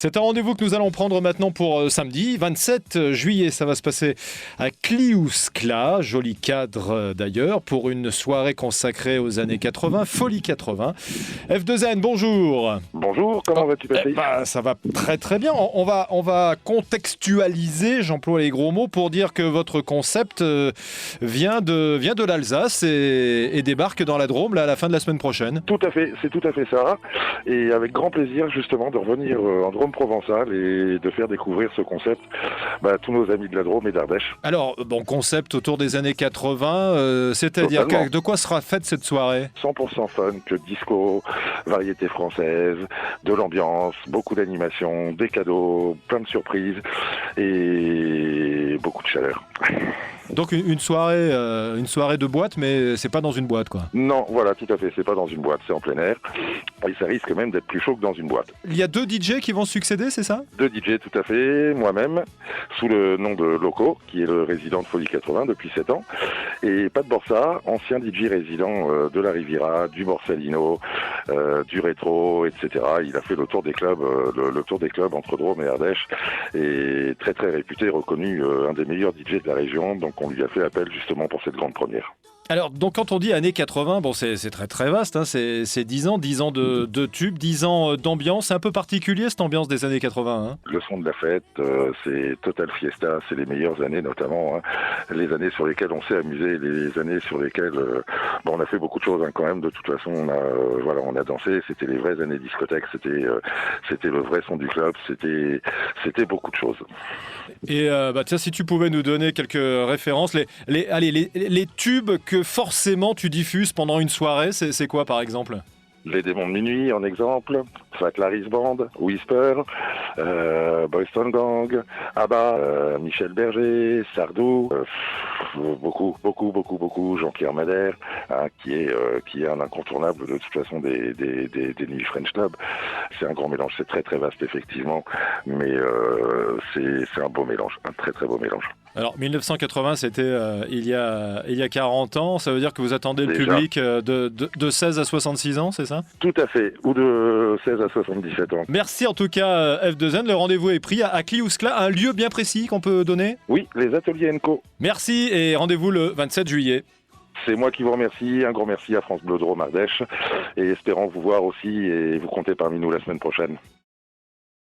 C'est un rendez-vous que nous allons prendre maintenant pour samedi, 27 juillet. Ça va se passer à Kliouskla, joli cadre d'ailleurs, pour une soirée consacrée aux années 80, Folie 80. F2N, bonjour. Bonjour, comment vas-tu, Patrick? Ça va très très bien. On va contextualiser, j'emploie les gros mots, pour dire que votre concept vient de l'Alsace et débarque dans la Drôme là, à la fin de la semaine prochaine. Tout à fait, c'est tout à fait ça. Et avec grand plaisir justement de revenir en Drôme provençale et de faire découvrir ce concept à tous nos amis de la Drôme et d'Ardèche. Alors, bon, concept autour des années 80, c'est-à-dire de quoi sera faite cette soirée? 100% funk, disco, variété française, de l'ambiance, beaucoup d'animation, des cadeaux, plein de surprises et beaucoup de chaleur. Donc une soirée de boîte, mais c'est pas dans une boîte, quoi. Non, voilà, tout à fait, c'est pas dans une boîte, c'est en plein air. Et ça risque même d'être plus chaud que dans une boîte. Il y a 2 DJ qui vont succéder, c'est ça? 2 DJ, tout à fait, moi-même, sous le nom de Loco, qui est le résident de Folie 80 depuis 7 ans, et Pat Borsa, ancien DJ résident de la Riviera, du Borsalino, du rétro, etc. Il a fait le tour des clubs, le tour des clubs entre Drôme et Ardèche, et très très réputé, reconnu un des meilleurs DJ de la région, donc on lui a fait appel justement pour cette grande première. Alors, donc quand on dit années 80, bon, c'est très très vaste, hein, c'est 10 ans de tubes, 10 ans d'ambiance. C'est un peu particulier cette ambiance des années 80. Hein. Le son de la fête, c'est Total Fiesta, c'est les meilleures années notamment, hein, les années sur lesquelles on s'est amusé, les années sur lesquelles on a fait beaucoup de choses hein, quand même. De toute façon, on a dansé, c'était les vraies années discothèques, c'était le vrai son du club, c'était beaucoup de choses. Et tiens, si tu pouvais nous donner quelques références, les tubes que forcément tu diffuses pendant une soirée, c'est quoi par exemple? Les Démons de Minuit, en exemple, Fat Larry's Band, Whisper, Boys Town Gang, ABBA, Michel Berger, Sardou, beaucoup, Jean-Pierre Madère, hein, qui est un incontournable de toute façon des nuits French Club. C'est un grand mélange, c'est très très vaste effectivement, mais c'est un beau mélange, un très très beau mélange. Alors 1980, c'était il y a 40 ans, ça veut dire que vous attendez le Déjà. public de 16 à 66 ans, c'est ça? Tout à fait, ou de 16 à 77 ans. Merci en tout cas F2N, le rendez-vous est pris à Kliouskla, un lieu bien précis qu'on peut donner? Oui, les ateliers Enco. Merci et rendez-vous le 27 juillet. C'est moi qui vous remercie, un grand merci à France Bleu Drôme Ardèche et espérons vous voir aussi et vous compter parmi nous la semaine prochaine.